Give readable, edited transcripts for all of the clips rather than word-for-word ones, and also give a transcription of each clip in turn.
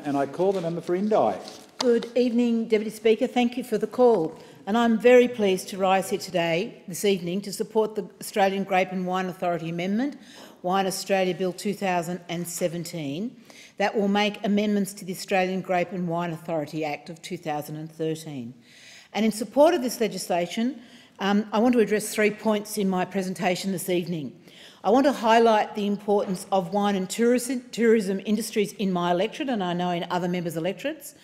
and I call the member for Indi. Good evening, Deputy Speaker. Thank you for the call. And I'm very pleased to rise here today, this evening, to support the Australian Grape and Wine Authority Amendment, Wine Australia Bill 2017, that will make amendments to the Australian Grape and Wine Authority Act of 2013. And in support of this legislation, I want to address 3 points in my presentation this evening. I want to highlight the importance of wine and tourism industries in my electorate, and I know in other members' electorates.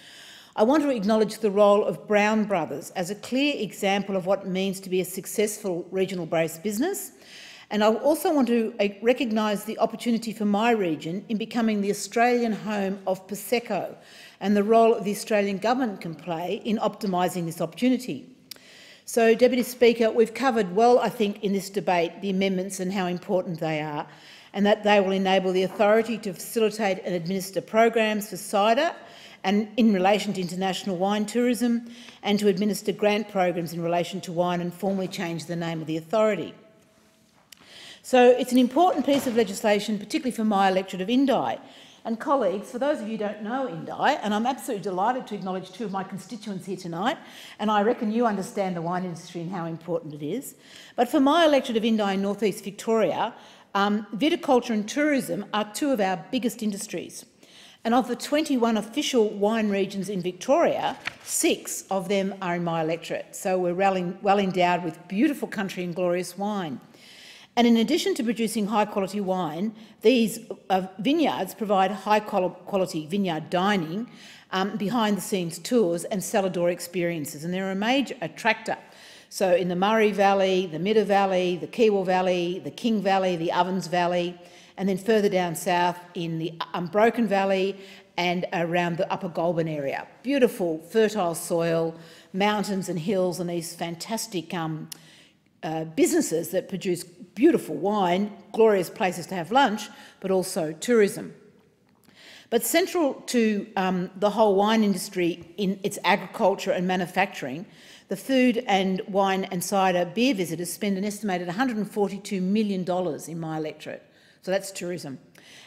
I want to acknowledge the role of Brown Brothers as a clear example of what it means to be a successful regional-based business. And I also want to recognise the opportunity for my region in becoming the Australian home of Prosecco and the role that the Australian government can play in optimising this opportunity. So, Deputy Speaker, we've covered well, I think, in this debate the amendments and how important they are, and that they will enable the authority to facilitate and administer programs for cider and in relation to international wine tourism, and to administer grant programs in relation to wine and formally change the name of the authority. So it's an important piece of legislation, particularly for my electorate of Indi. And colleagues, for those of you who don't know Indi, and I'm absolutely delighted to acknowledge 2 of my constituents here tonight, and I reckon you understand the wine industry and how important it is. But for my electorate of Indi in North East Victoria, viticulture and tourism are 2 of our biggest industries. And of the 21 official wine regions in Victoria, 6 of them are in my electorate. So we're well endowed with beautiful country and glorious wine. And in addition to producing high-quality wine, these vineyards provide high-quality vineyard dining, behind-the-scenes tours and cellar door experiences, and they're a major attractor. So in the Murray Valley, the Midder Valley, the Kiewa Valley, the King Valley, the Ovens Valley, and then further down south in the Unbroken Valley and around the Upper Goulburn area. Beautiful, fertile soil, mountains and hills, and these fantastic businesses that produce beautiful wine, glorious places to have lunch, but also tourism. But central to the whole wine industry in its agriculture and manufacturing, the food and wine and cider beer visitors spend an estimated $142 million in my electorate. So that's tourism.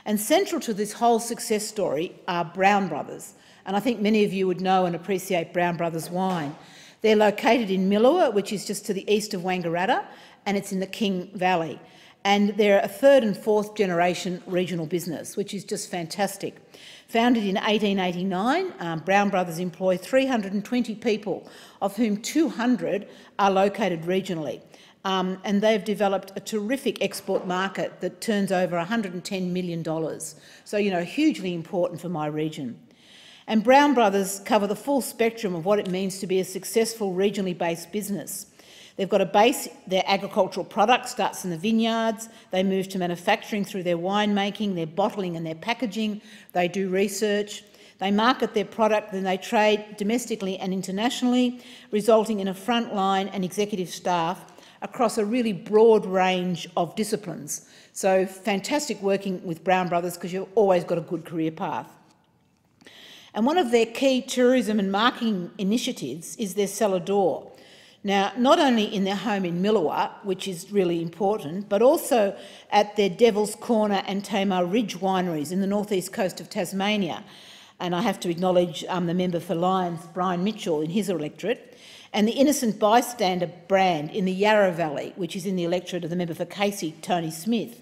And central to this whole success story are Brown Brothers. And I think many of you would know and appreciate Brown Brothers wine. They're located in Millua, which is just to the east of Wangaratta, and it's in the King Valley. And they're a 3rd and 4th generation regional business, which is just fantastic. Founded in 1889, Brown Brothers employ 320 people, of whom 200 are located regionally. And they've developed a terrific export market that turns over $110 million. So, hugely important for my region. And Brown Brothers cover the full spectrum of what it means to be a successful regionally based business. They've got a base, their agricultural product starts in the vineyards, they move to manufacturing through their winemaking, their bottling and their packaging, they do research, they market their product, then they trade domestically and internationally, resulting in a frontline and executive staff across a really broad range of disciplines. So fantastic working with Brown Brothers because you've always got a good career path. And one of their key tourism and marketing initiatives is their cellar door. Now, not only in their home in Millua, which is really important, but also at their Devil's Corner and Tamar Ridge wineries in the northeast coast of Tasmania. And I have to acknowledge the member for Lyons, Brian Mitchell, in his electorate, and the Innocent Bystander brand in the Yarra Valley, which is in the electorate of the member for Casey, Tony Smith.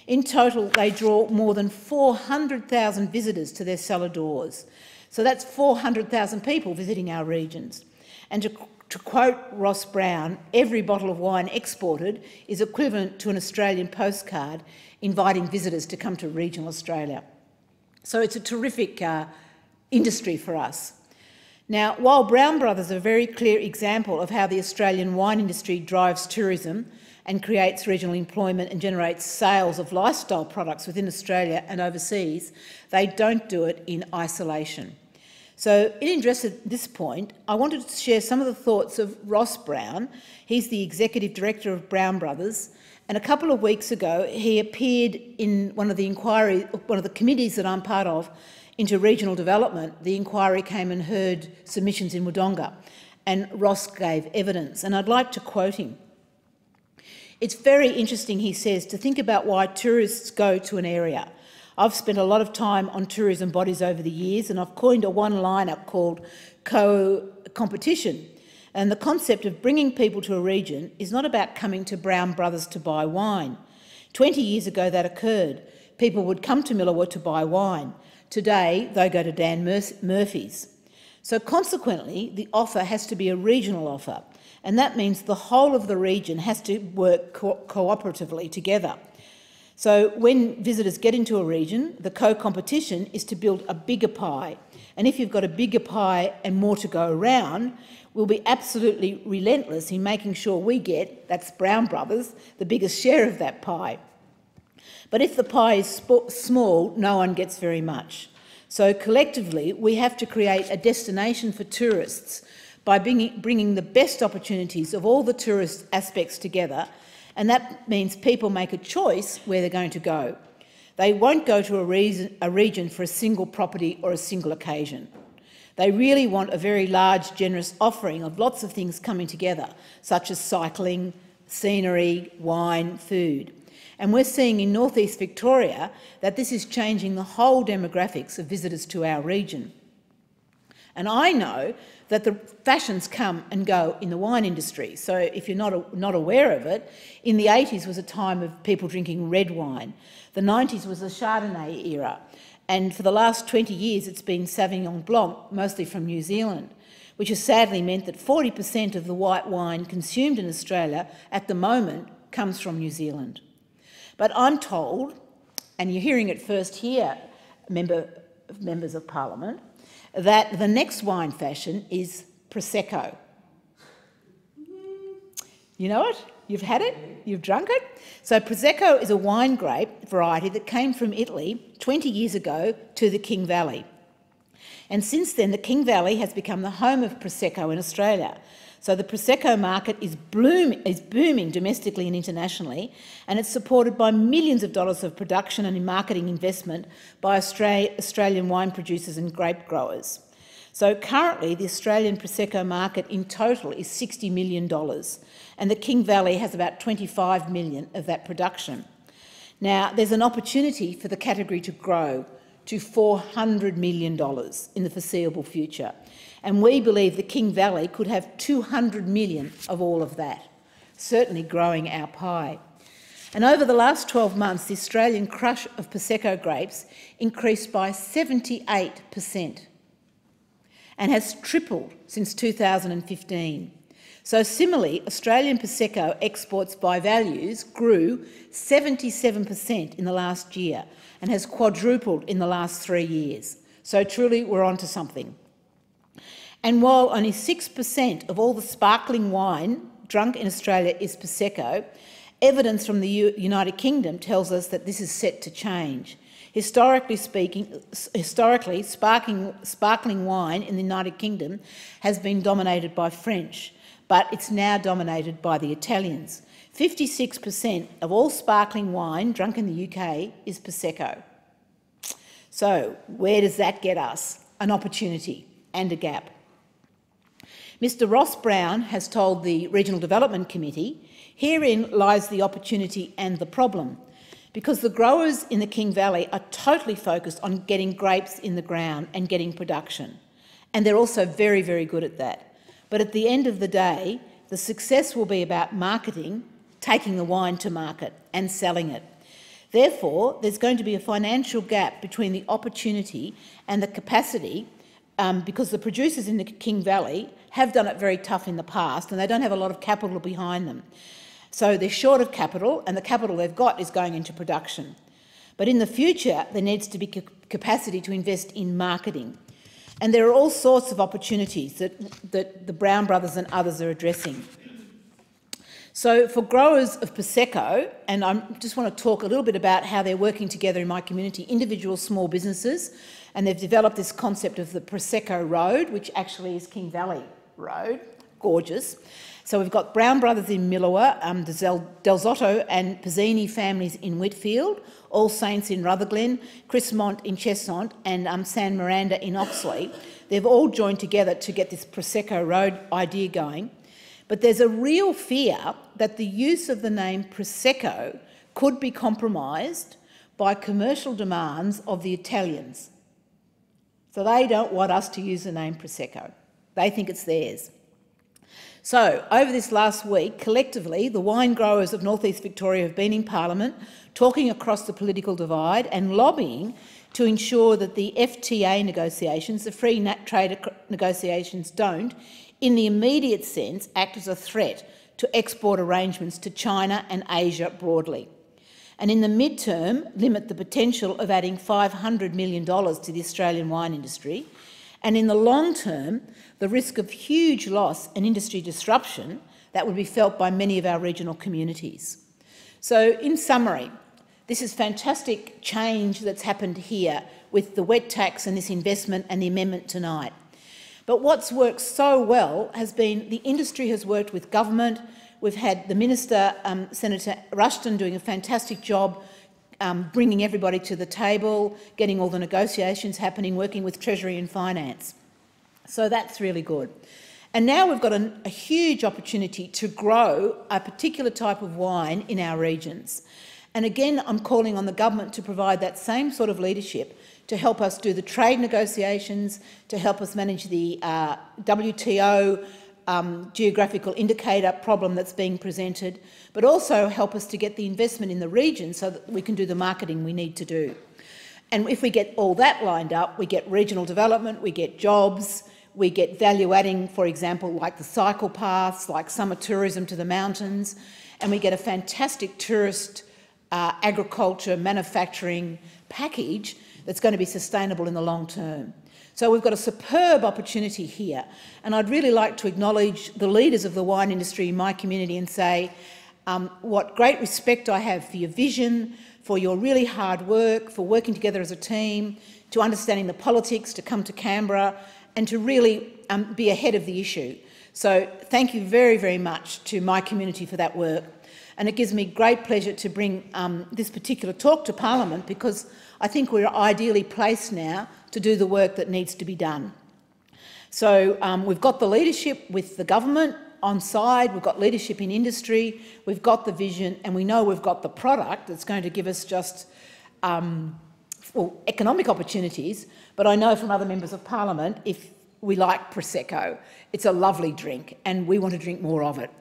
In total, they draw more than 400,000 visitors to their cellar doors. So that's 400,000 people visiting our regions. And to quote Ross Brown, every bottle of wine exported is equivalent to an Australian postcard inviting visitors to come to regional Australia. So it's a terrific industry for us. Now, while Brown Brothers are a very clear example of how the Australian wine industry drives tourism and creates regional employment and generates sales of lifestyle products within Australia and overseas, they don't do it in isolation. So in address at this point, I wanted to share some of the thoughts of Ross Brown. He's the Executive Director of Brown Brothers, and a couple of weeks ago he appeared in one of the committees that I'm part of into regional development. The inquiry came and heard submissions in Wodonga, and Ross gave evidence, and I'd like to quote him. "It's very interesting," he says, "to think about why tourists go to an area. I've spent a lot of time on tourism bodies over the years, and I've coined a one-liner called co-competition. And the concept of bringing people to a region is not about coming to Brown Brothers to buy wine. 20 years ago that occurred. People would come to Milawa to buy wine. Today they go to Dan Murphy's. So consequently, the offer has to be a regional offer, and that means the whole of the region has to work cooperatively together. So when visitors get into a region, the co-competition is to build a bigger pie. And if you've got a bigger pie and more to go around, we'll be absolutely relentless in making sure we get, that's Brown Brothers, the biggest share of that pie. But if the pie is small, no one gets very much. So collectively, we have to create a destination for tourists by bringing the best opportunities of all the tourist aspects together, and that means people make a choice where they're going to go. They won't go to a region for a single property or a single occasion. They really want a very large, generous offering of lots of things coming together, such as cycling, scenery, wine, food. And we're seeing in northeast Victoria that this is changing the whole demographics of visitors to our region. And I know that the fashions come and go in the wine industry. So if you're not aware of it, in the 80s was a time of people drinking red wine. The 90s was the Chardonnay era. And for the last 20 years, it's been Sauvignon Blanc, mostly from New Zealand, which has sadly meant that 40% of the white wine consumed in Australia at the moment comes from New Zealand. But I'm told, and you're hearing it first here, members of Parliament, that the next wine fashion is Prosecco. You know it? You've had it? You've drunk it? So Prosecco is a wine grape variety that came from Italy 20 years ago to the King Valley. And since then, the King Valley has become the home of Prosecco in Australia. So the Prosecco market is booming domestically and internationally, and it's supported by millions of dollars of production and marketing investment by Australian wine producers and grape growers. So currently, the Australian Prosecco market in total is $60 million, and the King Valley has about $25 million of that production. Now, there's an opportunity for the category to grow to $400 million in the foreseeable future. And we believe the King Valley could have $200 million of all of that, certainly growing our pie. And over the last 12 months, the Australian crush of Prosecco grapes increased by 78% and has tripled since 2015. So similarly, Australian Prosecco exports by values grew 77% in the last year and has quadrupled in the last 3 years. So truly, we're onto something. And while only 6% of all the sparkling wine drunk in Australia is Prosecco, evidence from the United Kingdom tells us that this is set to change. Historically, sparkling wine in the United Kingdom has been dominated by French, but it's now dominated by the Italians. 56% of all sparkling wine drunk in the UK is Prosecco. So where does that get us? An opportunity and a gap. Mr Ross Brown has told the Regional Development Committee, herein lies the opportunity and the problem, because the growers in the King Valley are totally focused on getting grapes in the ground and getting production. And they're also very, very good at that. But at the end of the day, the success will be about marketing, taking the wine to market and selling it. Therefore, there's going to be a financial gap between the opportunity and the capacity, because the producers in the King Valley have done it very tough in the past and they don't have a lot of capital behind them. So they're short of capital, and the capital they've got is going into production. But in the future, there needs to be capacity to invest in marketing. And there are all sorts of opportunities that the Brown Brothers and others are addressing. So for growers of Prosecco, and I just want to talk a little bit about how they're working together in my community, individual small businesses, and they've developed this concept of the Prosecco Road, which actually is King Valley Road, gorgeous. So we've got Brown Brothers in Milawa, the Del Zotto and Pizzini families in Whitfield, All Saints in Rutherglen, Chrismont in Cheshunt and San Miranda in Oxley. They've all joined together to get this Prosecco Road idea going. But there's a real fear that the use of the name Prosecco could be compromised by commercial demands of the Italians. So they don't want us to use the name Prosecco. They think it's theirs. So, over this last week, collectively, the wine growers of North East Victoria have been in Parliament talking across the political divide and lobbying to ensure that the FTA negotiations, the free trade negotiations, don't, in the immediate sense, act as a threat to export arrangements to China and Asia broadly. And in the mid-term, limit the potential of adding $500 million to the Australian wine industry, and in the long term, the risk of huge loss and industry disruption that would be felt by many of our regional communities. So, in summary, this is fantastic change that's happened here with the wet tax and this investment and the amendment tonight. But what's worked so well has been the industry has worked with government. We've had the Minister, Senator Rushton, doing a fantastic job bringing everybody to the table, getting all the negotiations happening, working with Treasury and Finance. So that's really good. And now we've got a huge opportunity to grow a particular type of wine in our regions. And again, I'm calling on the government to provide that same sort of leadership to help us do the trade negotiations, to help us manage the WTO geographical indicator problem that's being presented, but also help us to get the investment in the region so that we can do the marketing we need to do. And if we get all that lined up, we get regional development, we get jobs, we get value adding, for example, like the cycle paths, like summer tourism to the mountains, and we get a fantastic tourist agriculture manufacturing package that's going to be sustainable in the long term. So we've got a superb opportunity here, and I'd really like to acknowledge the leaders of the wine industry in my community and say what great respect I have for your vision, for your really hard work, for working together as a team, to understanding the politics, to come to Canberra and to really be ahead of the issue. So thank you very, very much to my community for that work. And it gives me great pleasure to bring this particular talk to Parliament, because I think we're ideally placed now to do the work that needs to be done. So we've got the leadership with the government on side, we've got leadership in industry, we've got the vision, and we know we've got the product that's going to give us just economic opportunities. But I know from other members of Parliament, if we like Prosecco, it's a lovely drink and we want to drink more of it.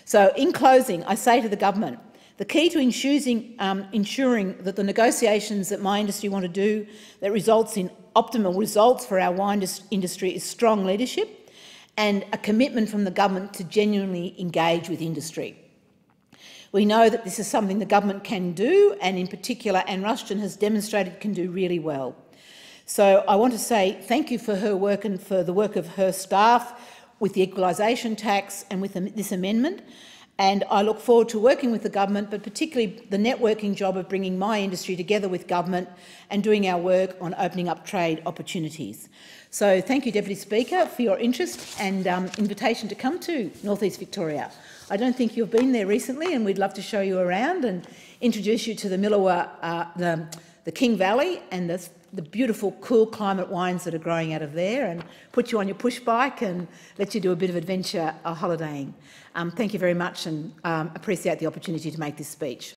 So in closing, I say to the government, the key to ensuring that the negotiations that my industry want to do that results in optimal results for our wine industry is strong leadership and a commitment from the government to genuinely engage with industry. We know that this is something the government can do, and in particular Anne Rushton has demonstrated can do really well. So I want to say thank you for her work and for the work of her staff with the equalisation tax and with this amendment. And I look forward to working with the government, but particularly the networking job of bringing my industry together with government and doing our work on opening up trade opportunities. So thank you, Deputy Speaker, for your interest and invitation to come to North East Victoria. I don't think you've been there recently, and we'd love to show you around and introduce you to the Milawa, the King Valley and the beautiful, cool climate wines that are growing out of there, and put you on your push bike and let you do a bit of adventure holidaying. Thank you very much, and appreciate the opportunity to make this speech.